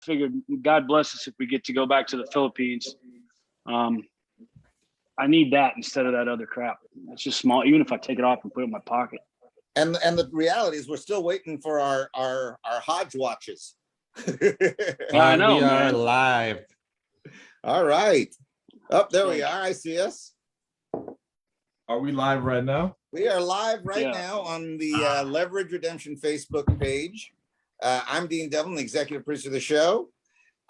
figured God bless us if we get to go back to the Philippines. I need that instead of that other crap. It's just small, even if I take it off and put it in my pocket. And the reality is we're still waiting for our Hodge watches. I know, we are man. live. All right. Oh, there we are. I see us. Are we live right now? We are live right Yeah. now on the Leverage Redemption Facebook page. I'm Dean Devlin, the executive producer of the show.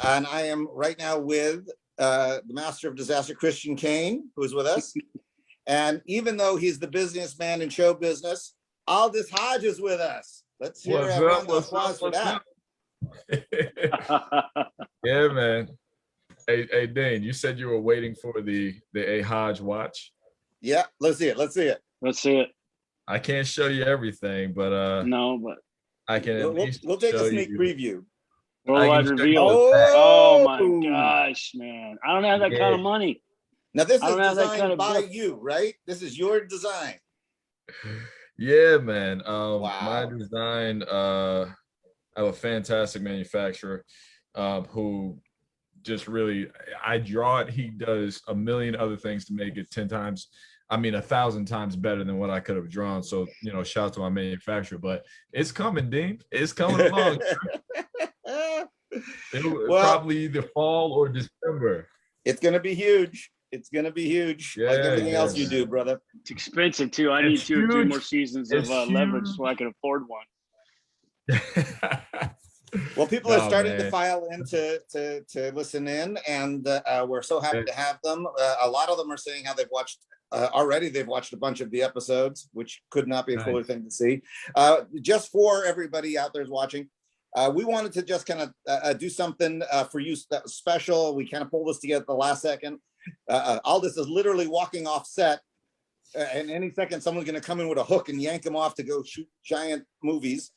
And I am right now with the master of disaster, Christian Kane, who is with us. And even though he's the businessman in show business, Aldous Hodge is with us. Let's hear a round of applause for that. Yeah, man. Hey, Dane, you said you were waiting for the A Hodge watch. Yeah, let's see it. Let's see it. Let's see it. I can't show you everything, but No, but I can at least We'll take a show sneak you. preview. worldwide can show reveal. you Oh my gosh, man! I don't have that kind of Yeah. money. Now this I is don't have that designed kind of by book. you, right? This is your design. Yeah, man. Wow. My design. I have a fantastic manufacturer who just really. I draw it. He does a million other things to make it 10 times. I mean, 1,000 times better than what I could have drawn. So, shout out to my manufacturer. But it's coming, Dean. It's coming along. It'll probably either fall or December. It's gonna be huge. It's gonna be huge, like everything else you do, brother. It's expensive too. I need It's 2 or 3 huge. more seasons of It's Leverage huge. so I can afford one. Well, people are No, starting to man. file in to listen in, and we're so happy to have them. A lot of them are saying how they've watched already. They've watched a bunch of the episodes, which could not be a cooler thing to see. Just for everybody out there who's watching, we wanted to just kind of do something for you that was special. We kind of pulled this together at the last second. Aldous is literally walking off set, and any second someone's going to come in with a hook and yank him off to go shoot giant movies.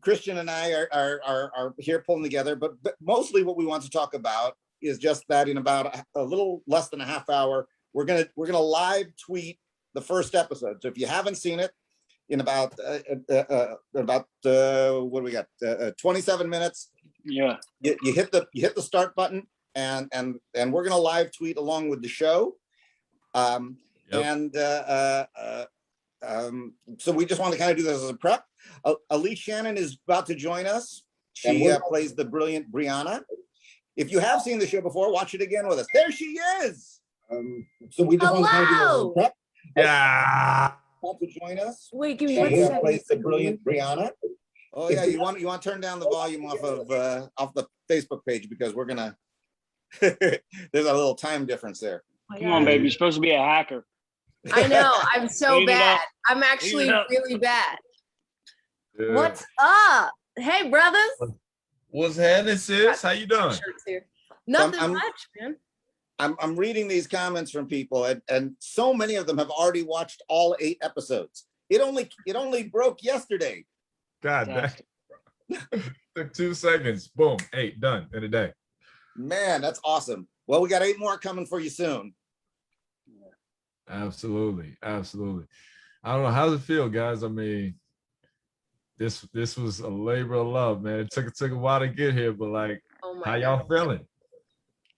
Christian and I are here pulling together, but mostly what we want to talk about is just that in about a little less than a half hour, we're gonna live tweet the first episode. So if you haven't seen it, in about what do we got? 27 minutes. Yeah. You hit the start button, and we're gonna live tweet along with the show. So we just want to kind of do this as a prep. Elise Shannon is about to join us. She plays the brilliant Brianna. If you have seen the show before, watch it again with us. There she is. So we just want to kind of do this as a prep. Yeah. Want to join us? Wait, give me She 1 second. plays the brilliant Brianna. Oh yeah, you want to turn down the volume off the Facebook page because we're gonna. There's a little time difference there. Come on, baby. You're supposed to be a hacker. I know. I'm so Clean it bad. up. I'm actually Clean it up. really bad. Yeah. What's up? Hey, brothers. What's happening, sis? How you doing? Shirts here. Nothing I'm- much, man. I'm reading these comments from people, and so many of them have already watched all 8 episodes. It only broke yesterday. God damn. Took 2 seconds. Boom. 8 done in a day. Man, that's awesome. Well, we got 8 more coming for you soon. Absolutely. Absolutely. I don't know. How's it feel, guys? I mean, this was a labor of love, man. It took a while to get here, but like, Oh my how God. y'all feeling?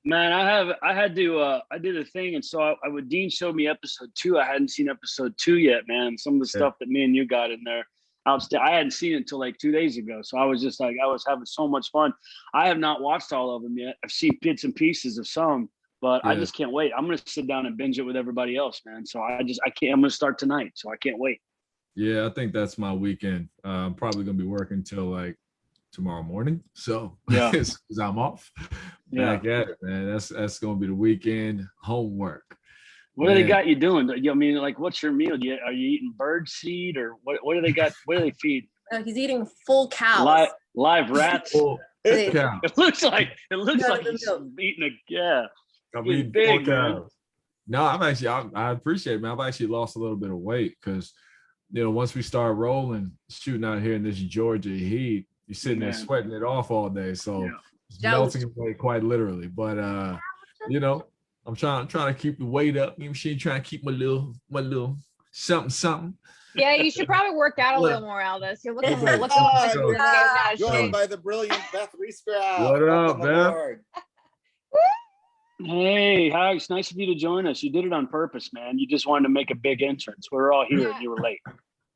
Man, I did a thing, and so Dean showed me episode 2. I hadn't seen episode 2 yet, man. Some of the stuff that me and you got in there, I hadn't seen it until like 2 days ago. So I was just like, I was having so much fun. I have not watched all of them yet. I've seen bits and pieces of some, but I just can't wait. I'm gonna sit down and binge it with everybody else, man. So I can't. I'm gonna start tonight, so I can't wait. Yeah, I think that's my weekend. I'm probably gonna be working till like tomorrow morning. So Yeah. because I'm off. Yeah. Back at it, man. That's gonna be the weekend homework. What do they Man. got you doing? I mean, like, what's your meal? Are you eating bird seed or what do they got? What do they feed? He's eating full cows. Live rats. Full Hey. cow. It looks like No, he's no. eating a I'm Getting eating big, full man. cows. No, I appreciate it, man. I've actually lost a little bit of weight because once we start rolling, shooting out here in this Georgia heat, you're sitting there Man. sweating it off all day. So Yeah. it's That was- melting away quite literally. But I'm trying to keep the weight up. She trying to keep my little something. Yeah, you should probably work out a little more, Aldous. You're looking Okay. looking Ah, like you're getting out of joined shape. by the brilliant Beth Riesgraf. What up, Welcome Beth? aboard. Hey, hi, it's nice of you to join us. You did it on purpose, man. You just wanted to make a big entrance. We're all here and you were late.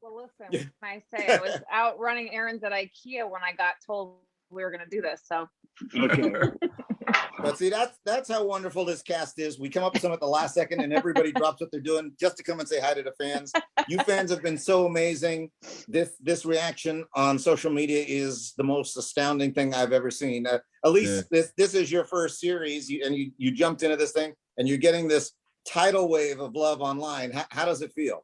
Well, listen, I say I was out running errands at IKEA when I got told we were going to do this. So Okay. But see, that's how wonderful this cast is. We come up with some at the last second, and everybody drops what they're doing just to come and say hi to the fans. You fans have been so amazing. This reaction on social media is the most astounding thing I've ever seen. Elise, this is your first series, and you jumped into this thing, and you're getting this tidal wave of love online. How does it feel?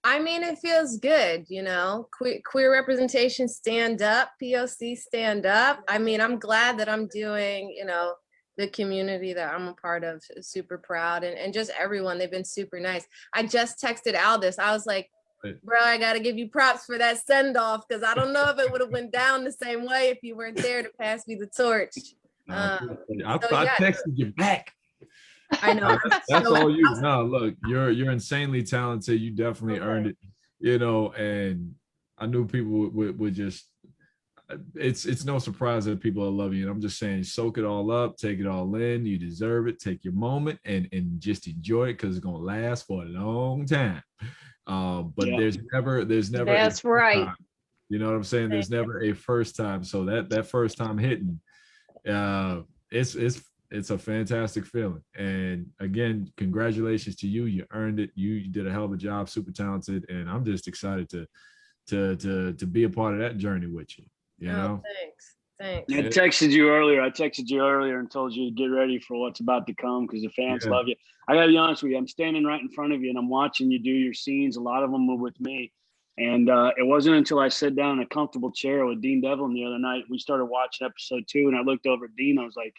I mean, it feels good, you know. Queer representation, stand up. POC, stand up. I mean, I'm glad that I'm doing, you know, the community that I'm a part of, super proud, and just everyone. They've been super nice. I just texted Aldous. I was like, bro, I got to give you props for that send off, because I don't know if it would have went down the same way if you weren't there to pass me the torch. I texted you back. I know. That's all you. No, look, you're insanely talented. You definitely earned it, you know, and I knew people would just, it's no surprise that people are loving you. And I'm just saying, soak it all up, take it all in. You deserve it. Take your moment and just enjoy it, because it's gonna last for a long time. But there's never that's right. Time. You know what I'm saying? There's never a first time. So that first time hitting, it's a fantastic feeling. And again, congratulations to you. You earned it. You did a hell of a job. Super talented, and I'm just excited to be a part of that journey with you. You know. Thanks. I texted you earlier and told you to get ready for what's about to come, because the fans love you. I gotta be honest with you. I'm standing right in front of you and I'm watching you do your scenes. A lot of them were with me. And it wasn't until I sat down in a comfortable chair with Dean Devlin the other night, we started watching episode 2, and I looked over at Dean. I was like,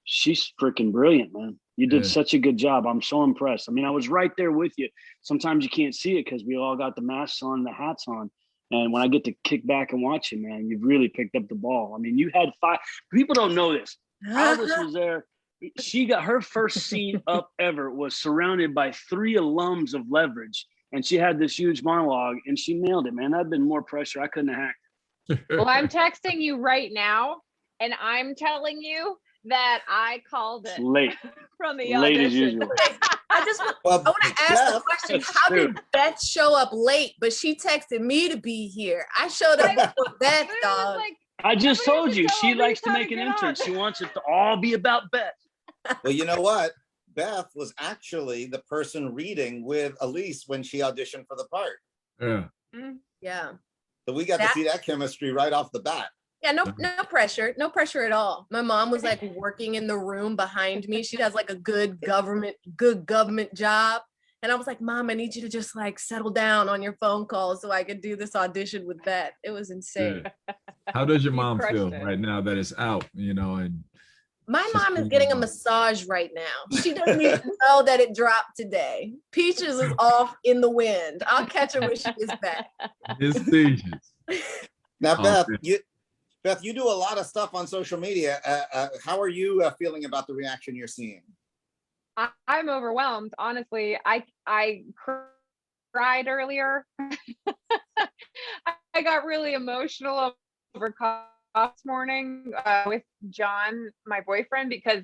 she's freaking brilliant, man. You did such a good job. I'm so impressed. I mean, I was right there with you. Sometimes you can't see it because we all got the masks on, the hats on. And when I get to kick back and watch it, man, you've really picked up the ball. I mean, you had 5. People don't know this. Aldous was there. She got her first scene up ever, was surrounded by 3 alums of Leverage. And she had this huge monologue, and she nailed it, man. That'd been more pressure. I couldn't have hacked. Well, I'm texting you right now, and I'm telling you that I called it Late. from the Late audition. as usual. I want to ask the question, how did Beth show up late, but she texted me to be here? I showed up before Beth, dog. I just told you, she likes to make an entrance. She wants it to all be about Beth. Well, you know what? Beth was actually the person reading with Elise when she auditioned for the part. Yeah. So we got to see that chemistry right off the bat. Yeah, no pressure at all. My mom was like working in the room behind me. She does like a good government job. And I was like, Mom, I need you to just like settle down on your phone call so I could do this audition with Beth. It was insane. Yeah. How does your mom feel right now that it's out, you know? And my mom is getting a massage right now. She doesn't even know that it dropped today. Peaches is off in the wind. I'll catch her when she gets back. It's Peaches. Now, Beth, you do a lot of stuff on social media. How are you feeling about the reaction you're seeing? I'm overwhelmed. Honestly, I cried earlier. I got really emotional over this morning with John, my boyfriend, because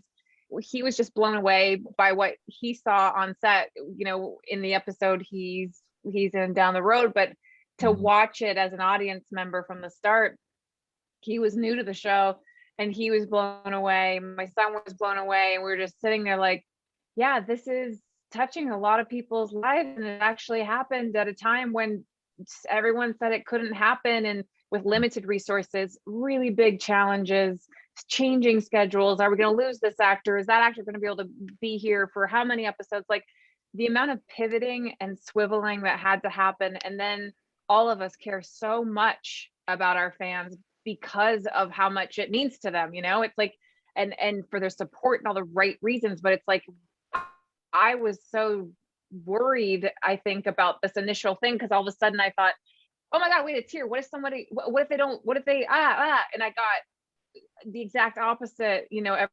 he was just blown away by what he saw on set. You know, in the episode he's in Down the Road, but to watch it as an audience member from the start, he was new to the show and he was blown away. My son was blown away, and we were just sitting there like, yeah, this is touching a lot of people's lives, and it actually happened at a time when everyone said it couldn't happen, and with limited resources, really big challenges, changing schedules. Are we going to lose this actor? Is that actor going to be able to be here for how many episodes? Like the amount of pivoting and swiveling that had to happen. And then all of us care so much about our fans because of how much it means to them. You know, it's like, and for their support and all the right reasons, but it's like, I was so worried, I think, about this initial thing, because all of a sudden I thought, oh my God, wait, a tear. What if they, and I got the exact opposite, you know,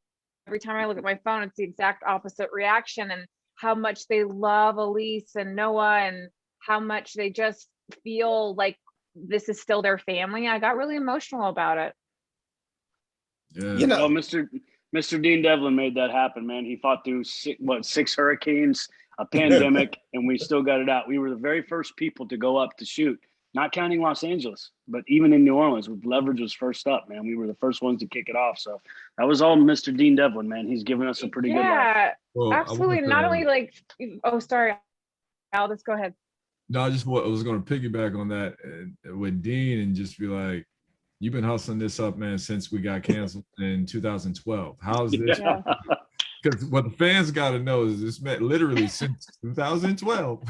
every time I look at my phone, it's the exact opposite reaction, and how much they love Elise and Noah, and how much they just feel like this is still their family. I got really emotional about it. Yeah. You know, Well, Mr. Dean Devlin made that happen, man. He fought through six hurricanes, a pandemic, and we still got it out. We were the very first people to go up to shoot, not counting Los Angeles, but even in New Orleans, Leverage was first up, man. We were the first ones to kick it off. So that was all Mr. Dean Devlin, man. He's given us a pretty good life. Yeah, Well, absolutely. Not only like, oh, sorry, Aldous, go ahead. No, I was going to piggyback on that with Dean and just be like, you've been hustling this up, man, since we got canceled in 2012. How's this? Yeah. Because what the fans got to know is this meant literally since 2012.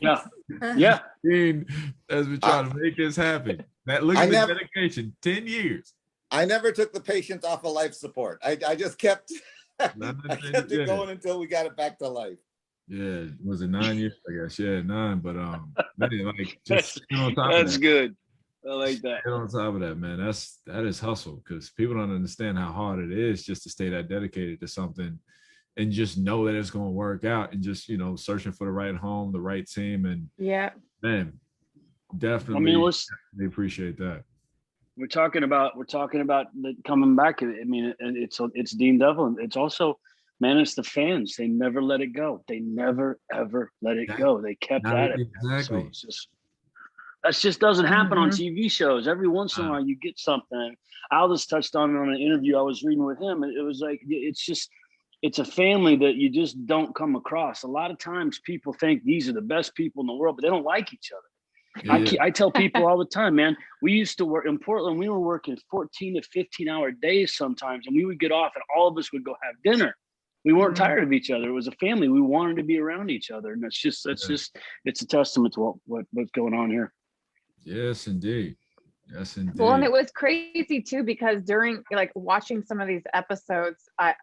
Yeah. Yeah. Dean has been trying to make this happen. Look at the dedication, 10 years. I never took the patient off of life support. I just kept, I kept it going until we got it back to life. Yeah, was it 9 years? I guess, yeah, 9. But man, like just on top That's of that. good. I like that. Get on top of that, man. That is hustle, because people don't understand how hard it is just to stay that dedicated to something and just know that it's going to work out, and just, you know, searching for the right home, the right team. And Yeah. man, definitely, I mean, they appreciate that. we're talking about coming back. I mean, it's Dean Devlin. It's also, man, it's the fans. They never let it go. They never ever let it go. They kept at it. Exactly. So it's just, that just doesn't happen on Mhm. TV shows. Every once in a while you get something. Aldous touched on it on an interview I was reading with him. It was like, it's a family that you just don't come across. A lot of times people think these are the best people in the world, but they don't like each other. Yeah. I tell people all the time, man, we used to work in Portland. We were working 14 to 15-hour days sometimes, and we would get off and all of us would go have dinner. We weren't tired of each other. It was a family. We wanted to be around each other. And it's a testament to what's going on here. Yes, indeed. Yes, indeed. Well, and it was crazy too, because during like watching some of these episodes, I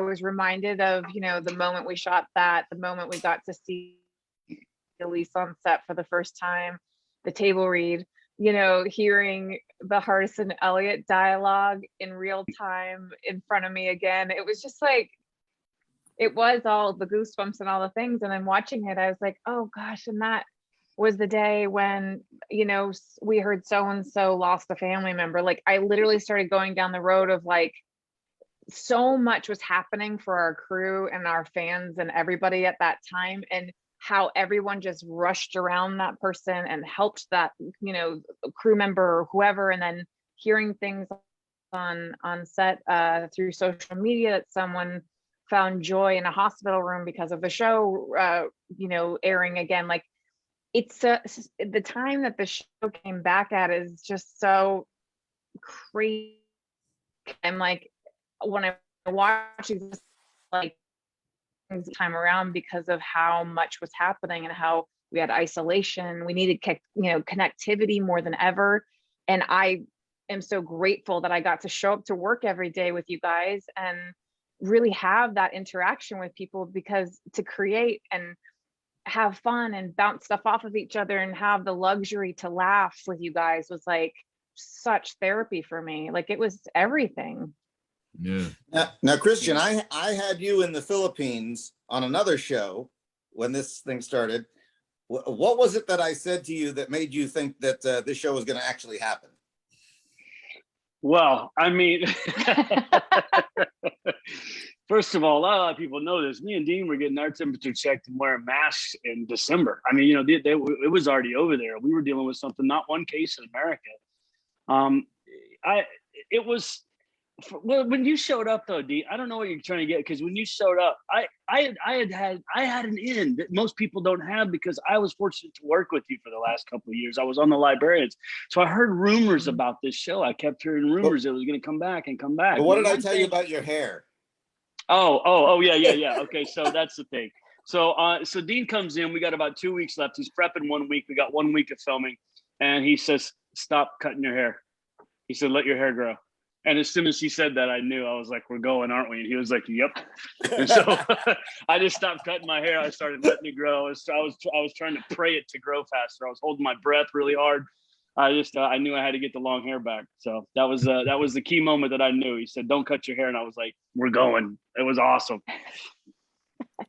was reminded of, you know, the moment we shot that, the moment we got to see Elise on set for the first time, the table read, you know, hearing the Hardison Elliott dialogue in real time in front of me again. It was just like, it was all the goosebumps and all the things. And then watching it, I was like, oh gosh, and that was the day when, you know, we heard so-and-so lost a family member. Like, I literally started going down the road of like, so much was happening for our crew and our fans and everybody at that time, and how everyone just rushed around that person and helped that, you know, crew member or whoever. And then hearing things on set through social media that someone found joy in a hospital room because of the show, you know, airing again. Like, it's the time that the show came back at is just so crazy. I'm like, when I watch it, like, this time around, because of how much was happening and how we had isolation, we needed, you know, connectivity more than ever. And I am so grateful that I got to show up to work every day with you guys and really have that interaction with people, because to create and have fun and bounce stuff off of each other and have the luxury to laugh with you guys was like such therapy for me. Like, it was everything. Yeah. Now, Christian, I had you in the Philippines on another show when this thing started. What was it that I said to you that made you think that this show was going to actually happen? Well, I mean, first of all, a lot of people know this. Me and Dean were getting our temperature checked and wearing masks in December. I mean, you know, it was already over there. We were dealing with something, not one case in America. It was, when you showed up though, Dean, I don't know what you're trying to get, because when you showed up, I had an in that most people don't have, because I was fortunate to work with you for the last couple of years. I was on the Librarians, so I heard rumors about this show. I kept hearing rumors it was going to come back and come back. But what did I tell you about your hair? Oh, yeah. Okay, so that's the thing. So Dean comes in. We got about 2 weeks left. He's prepping 1 week. We got 1 week of filming, and he says, "Stop cutting your hair." He said, "Let your hair grow." And as soon as he said that, I knew. I was like, "We're going, aren't we?" And he was like, "Yep." And so I just stopped cutting my hair. I started letting it grow. I was trying to pray it to grow faster. I was holding my breath really hard. I knew I had to get the long hair back. So that was the key moment that I knew. He said, "Don't cut your hair," and I was like, "We're going." It was awesome. I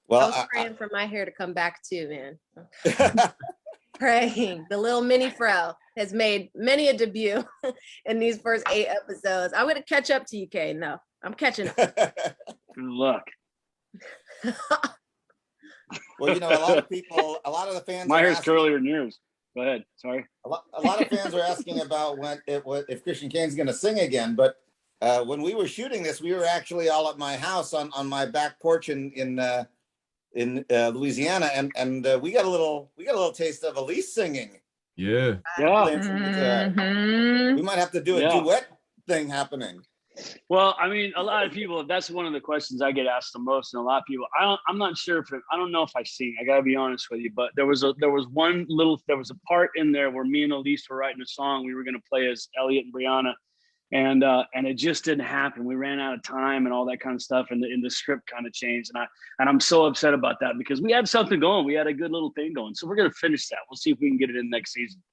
was praying for my hair to come back too, man. praying. The little mini fro has made many a debut in these first 8 episodes. I'm gonna catch up to you, Kane. No, I'm catching up. Good luck. Well, you know, a lot of the fans. My are hair's asking- curlier than yours. Go ahead. Sorry. A lot of fans are asking about if Christian Kane's going to sing again. But when we were shooting this, we were actually all at my house on my back porch in Louisiana, and we got a little taste of Elise singing. Yeah. Yeah. Playing some guitar. We might have to do a Yeah. duet thing happening. Well, I mean, a lot of people, that's one of the questions I get asked the most. And a lot of people, I'm not sure I don't know if I sing, I gotta be honest with you, but there was a part in there where me and Elise were writing a song. We were going to play as Elliot and Brianna, and it just didn't happen. We ran out of time and all that kind of stuff. And the script kind of changed. And I'm so upset about that because we had something going. We had a good little thing going. So we're going to finish that. We'll see if we can get it in next season.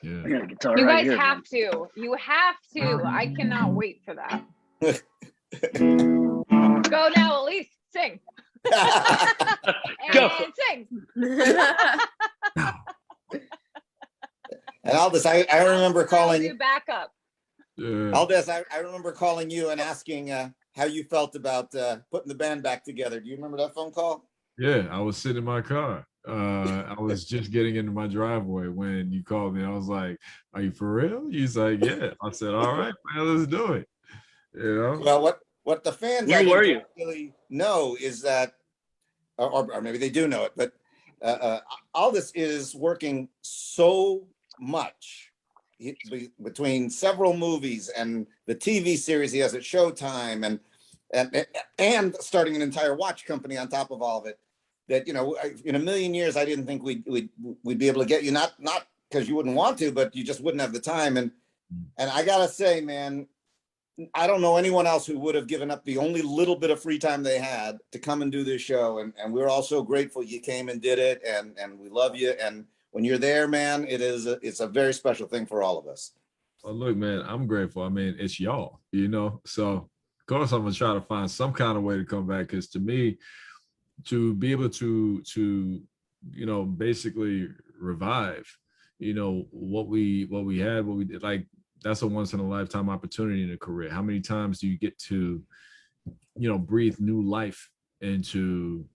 Yeah. I got a guitar You right guys here, have man. to. You have to. I cannot wait for that. Go now, Elise. Sing. Go. And sing. And Aldous, I remember I'll calling do backup. Yeah. Aldous. I remember calling you and asking how you felt about putting the band back together. Do you remember that phone call? Yeah, I was sitting in my car. I was just getting into my driveway when you called me. I was like, "Are you for real?" He's like, "Yeah." I said, "All right, man, let's do it." You know? Well, what the fans Where I think were don't you? really know is that, or maybe they do know it, but Aldous is working so much between several movies and the TV series he has at Showtime and starting an entire watch company on top of all of it. That, you know, in a million years, I didn't think we'd be able to get you, not because you wouldn't want to, but you just wouldn't have the time. And I gotta say, man, I don't know anyone else who would have given up the only little bit of free time they had to come and do this show. And we're all so grateful you came and did it, and we love you. And when you're there, man, it's a very special thing for all of us. Well, look, man, I'm grateful. I mean, it's y'all, you know. So of course I'm gonna try to find some kind of way to come back, because to me, to be able to you know, basically revive, you know, what we did, like, that's a once in a lifetime opportunity in a career. How many times do you get to, you know, breathe new life into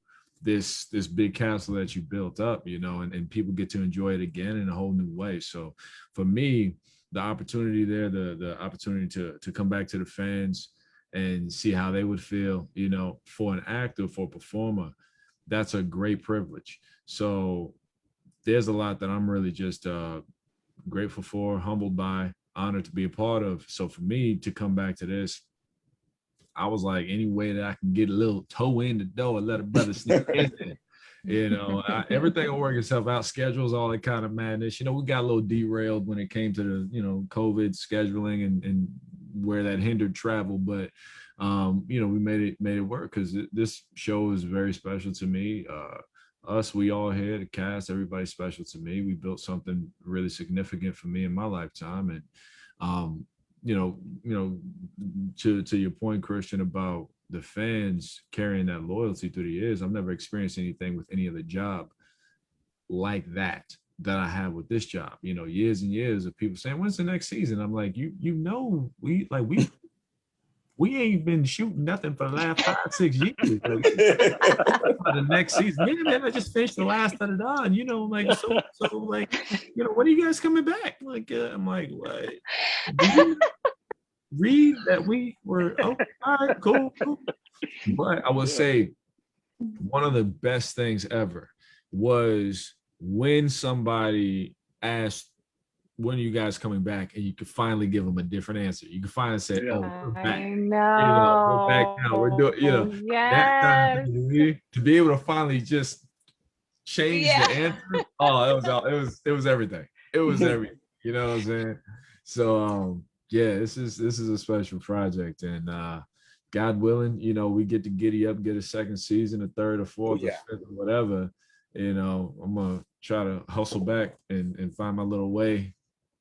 this big castle that you built up, you know, and people get to enjoy it again in a whole new way. So for me, the opportunity there, the opportunity to come back to the fans and see how they would feel, you know, for an actor, for a performer, that's a great privilege. So there's a lot that I'm really just grateful for, humbled by, honored to be a part of. So for me to come back to this, I was like, any way that I can get a little toe in the door and let a brother sneak in, you know, everything will work itself out, schedules, all that kind of madness. You know, we got a little derailed when it came to the, you know, COVID scheduling and where that hindered travel, but you know, we made it work, because this show is very special to me. We all here, the cast, everybody's special to me. We built something really significant for me in my lifetime. And you know, to your point, Christian, about the fans carrying that loyalty through the years, I've never experienced anything with any other job like that I have with this job. You know, years and years of people saying, "When's the next season?" I'm like, you know, we ain't been shooting nothing for the last 5-6 years. Like, for the next season, yeah, man, I just finished the last of it on. You know, like, so like, you know, when are you guys coming back? Like, I'm like, what? Did you read that we were? Oh, all right, cool. But I would say one of the best things ever was when somebody asked, "When are you guys coming back?" and you could finally give them a different answer. You could finally say, Yeah. "Oh, we're back. I You know, we're back now. We're doing," you know, that kind of Yes. thing, to be able to finally just change the answer. Oh, it was everything. It was everything. You know what I'm saying? So yeah, this is a special project, and God willing, you know, we get to giddy up, get a second season, a third or fourth or fifth or whatever. You know, I'm gonna try to hustle back and find my little way.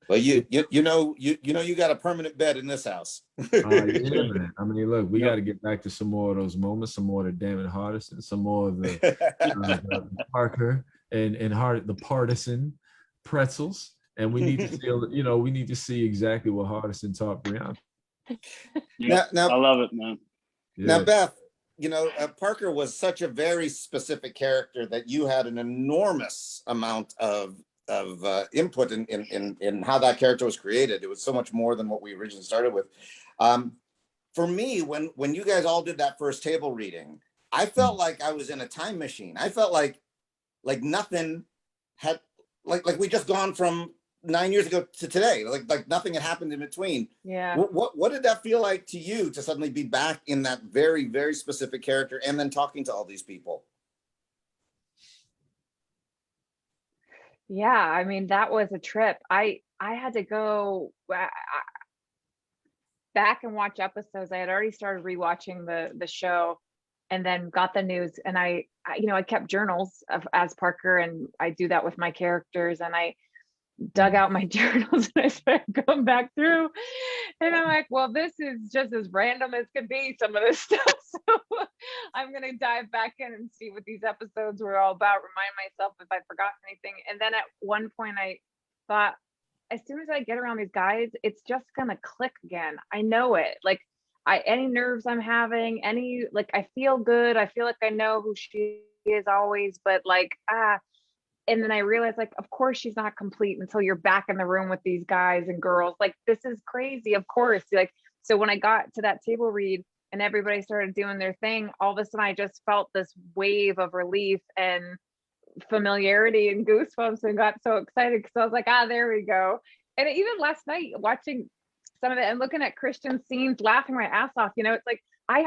Well, you know you got a permanent bed in this house. Yeah, man. I mean, look, we got to get back to some more of those moments, some more of the Damn It Hardison, some more of the Parker and Hart, the partisan. pretzels, and we need to see, we need to see exactly what Hardison taught Brianna. Now, I love it, man. Now, Beth, Parker was such a very specific character that you had an enormous amount of input in how that character was created. It was so much more than what we originally started with. For me, when you guys all did that first table reading, I felt like I was in a time machine. I felt like nothing had like we just gone from 9 years ago to today. Like nothing had happened in between. Yeah. What did that feel like to you to suddenly be back in that very, very specific character and then talking to all these people? Yeah, I mean, that was a trip. I had to go back and watch episodes. I had already started rewatching the show, and then got the news. And I kept journals as Parker, and I do that with my characters. And I dug out my journals and I started going back through, and I'm like, well, this is just as random as could be, some of this stuff. So I'm gonna dive back in and see what these episodes were all about, remind myself if I forgot anything. And then at one point I thought, as soon as I get around these guys, it's just gonna click again. I know it. Like any nerves I'm having, I feel good. I feel like I know who she is always, but and then I realized, of course she's not complete until you're back in the room with these guys and girls. Like, this is crazy, of course. So when I got to that table read and everybody started doing their thing, all of a sudden I just felt this wave of relief and familiarity and goosebumps, and got so excited because I was like, there we go. And even last night, watching some of it and looking at Christian's scenes, laughing my ass off, it's like, we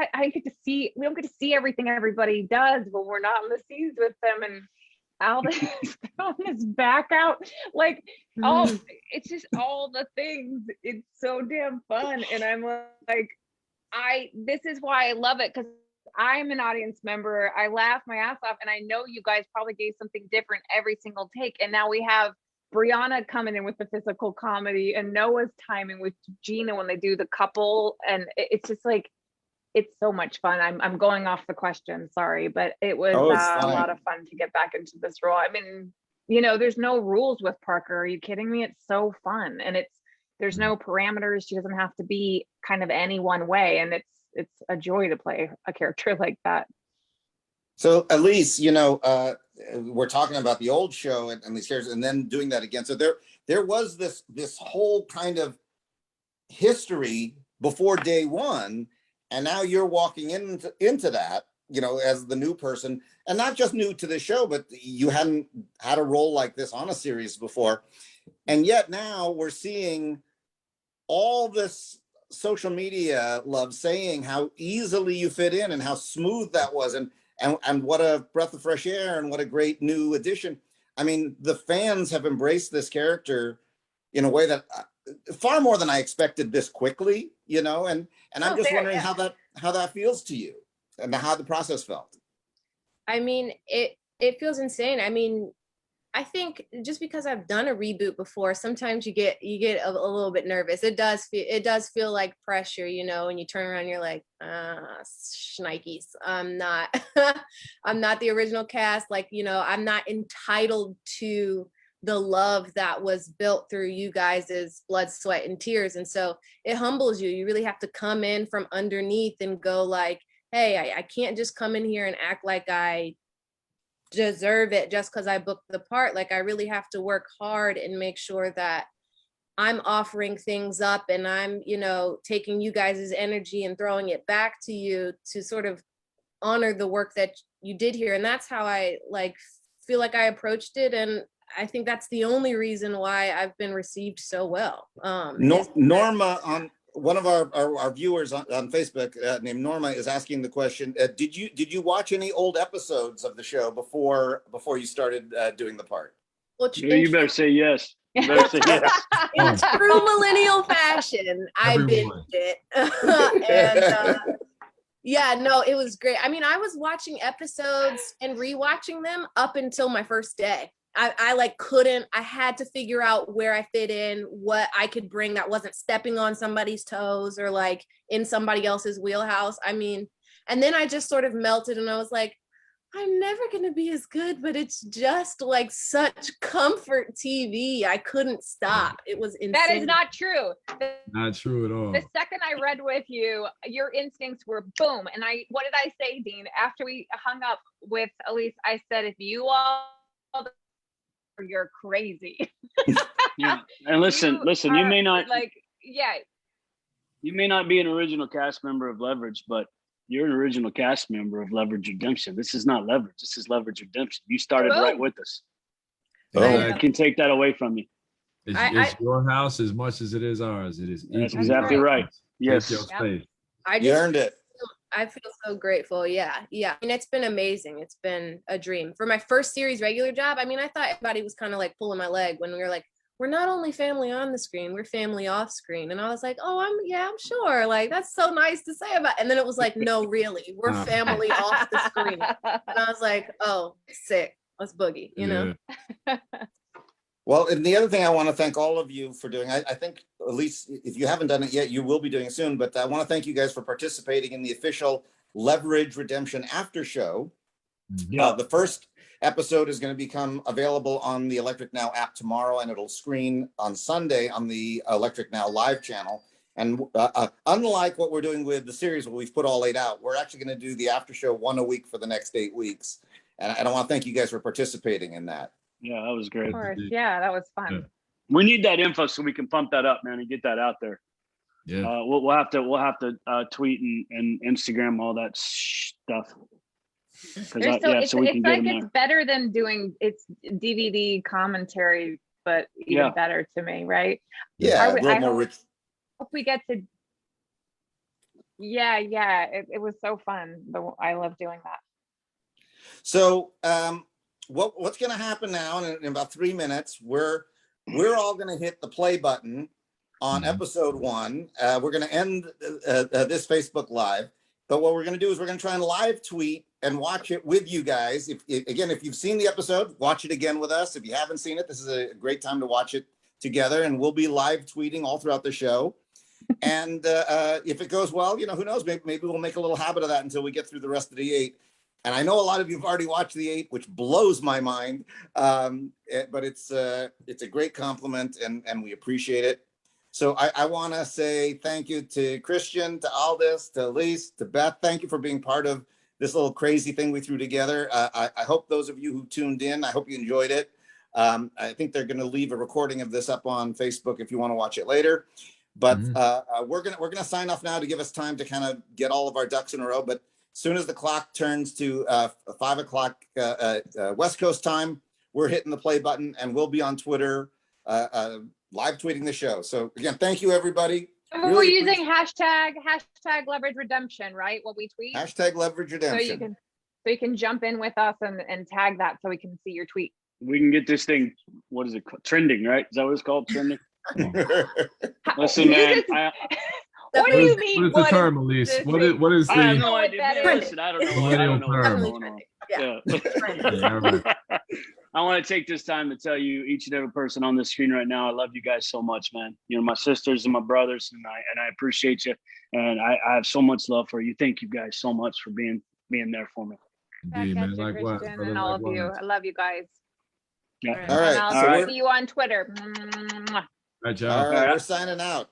don't get to see everything everybody does when we're not in the scenes with them. And Aldis throwing his back out, it's just all the things. It's so damn fun. And I'm like, this is why I love it, because I'm an audience member. I laugh my ass off, and I know you guys probably gave something different every single take. And now we have Brianna coming in with the physical comedy, and Noah's timing with Gina when they do the couple. And it's just like, it's so much fun. I'm going off the question, sorry, but it was a lot of fun to get back into this role. I mean, there's no rules with Parker. Are you kidding me? It's so fun, and there's no parameters. She doesn't have to be kind of any one way, and it's a joy to play a character like that. So Elise, we're talking about the old show and these characters, and then doing that again. So there was this whole kind of history before day one. And now you're walking into that, as the new person, and not just new to the show, but you hadn't had a role like this on a series before. And yet now we're seeing all this social media love saying how easily you fit in and how smooth that was. And what a breath of fresh air and what a great new addition. I mean, the fans have embraced this character in a way that far more than I expected this quickly, and I'm just wondering how that feels to you and how the process felt. I mean, it feels insane. I mean, I think just because I've done a reboot before, sometimes you get a little bit nervous. It does feel like pressure, and you turn around and you're like, shnikes. I'm not the original cast. I'm not entitled to the love that was built through you guys' blood, sweat, and tears. And so it humbles you. You really have to come in from underneath and go like, hey, I can't just come in here and act like I deserve it just because I booked the part. I really have to work hard and make sure that I'm offering things up, and I'm, taking you guys' energy and throwing it back to you to sort of honor the work that you did here. And that's how I feel like I approached it. And I think that's the only reason why I've been received so well. Norma, on one of our viewers on Facebook named Norma, is asking the question: Did you watch any old episodes of the show before you started doing the part? Well, you better say yes. You better say yes. In true millennial fashion, I binged it, and yeah, no, it was great. I mean, I was watching episodes and rewatching them up until my first day. I had to figure out where I fit in, what I could bring that wasn't stepping on somebody's toes or in somebody else's wheelhouse. I mean, and then I just sort of melted, and I was like, I'm never going to be as good, but it's just like such comfort TV. I couldn't stop. It was insane. That is not true. Not true at all. The second I read with you, your instincts were boom. And what did I say, Dean? After we hung up with Elise, I said, if you all, you're crazy. Yeah. And listen, you may not like, yeah. You may not be an original cast member of Leverage, but you're an original cast member of Leverage Redemption. This is not Leverage. This is Leverage Redemption. You started right with us. I can take that away from you. It's your house as much as it is ours. It is. That's exactly right. Yes. Space. You earned it. I feel so grateful. Yeah. I mean, it's been amazing. It's been a dream. For my first series regular job, I mean, I thought everybody was kind of like pulling my leg when we were like, we're not only family on the screen, we're family off screen. And I was like, oh, I'm sure. Like, that's so nice to say about. And then it was like, no, really, we're family off the screen. And I was like, oh, sick. Let's boogie, you know? Well, and the other thing I want to thank all of you for doing, I think, at least if you haven't done it yet, you will be doing it soon, but I want to thank you guys for participating in the official Leverage Redemption after show. Yeah. The first episode is going to become available on the Electric Now app tomorrow, and it'll screen on Sunday on the Electric Now live channel. And unlike what we're doing with the series where we've put all 8 out, we're actually going to do the after show 1 a week for the next 8 weeks. And I want to thank you guys for participating in that. Yeah, that was great. Of course. Yeah, that was fun. Yeah. We need that info so we can pump that up, man, and get that out there. Yeah. We'll have to tweet and Instagram all that stuff. So it's like it's better than doing it's DVD commentary, but even better to me, right? Yeah, I more rich. hope we get to. Yeah, it was so fun. I love doing that. So what's going to happen now in about 3 minutes? We're all going to hit the play button on episode 1. We're going to end this Facebook Live. But what we're going to do is we're going to try and live tweet and watch it with you guys. If you've seen the episode, watch it again with us. If you haven't seen it, this is a great time to watch it together. And we'll be live tweeting all throughout the show. And if it goes well, who knows? Maybe we'll make a little habit of that until we get through the rest of the 8. And I know a lot of you have already watched the 8, which blows my mind. But it's a great compliment, and we appreciate it. So I want to say thank you to Christian, to Aldis, to Elise, to Beth. Thank you for being part of this little crazy thing we threw together. I hope those of you who tuned in, I hope you enjoyed it. I think they're going to leave a recording of this up on Facebook if you want to watch it later. But we're gonna sign off now to give us time to kind of get all of our ducks in a row. But as soon as the clock turns to 5 o'clock West Coast time, we're hitting the play button, and we'll be on Twitter live tweeting the show. So again, thank you, everybody. And we're using hashtag Leverage Redemption, right? What we tweet. Hashtag Leverage Redemption. So you can jump in with us and tag that so we can see your tweet. We can get this thing. What is it called? Trending, right? Is that what it's called? Trending. Listen, man. What do you mean? What is the term, Elise? What is the? I have no idea. Listen, I don't know. I don't know what's going on. Yeah. I want to take this time to tell you, each and every person on the screen right now, I love you guys so much, man. My sisters and my brothers, and I appreciate you, and I have so much love for you. Thank you guys so much for being there for me. Indeed, man. Likewise, and all of you. I love you guys. Yeah. All right. And I'll see you on Twitter. All right, y'all. All right, we're signing out.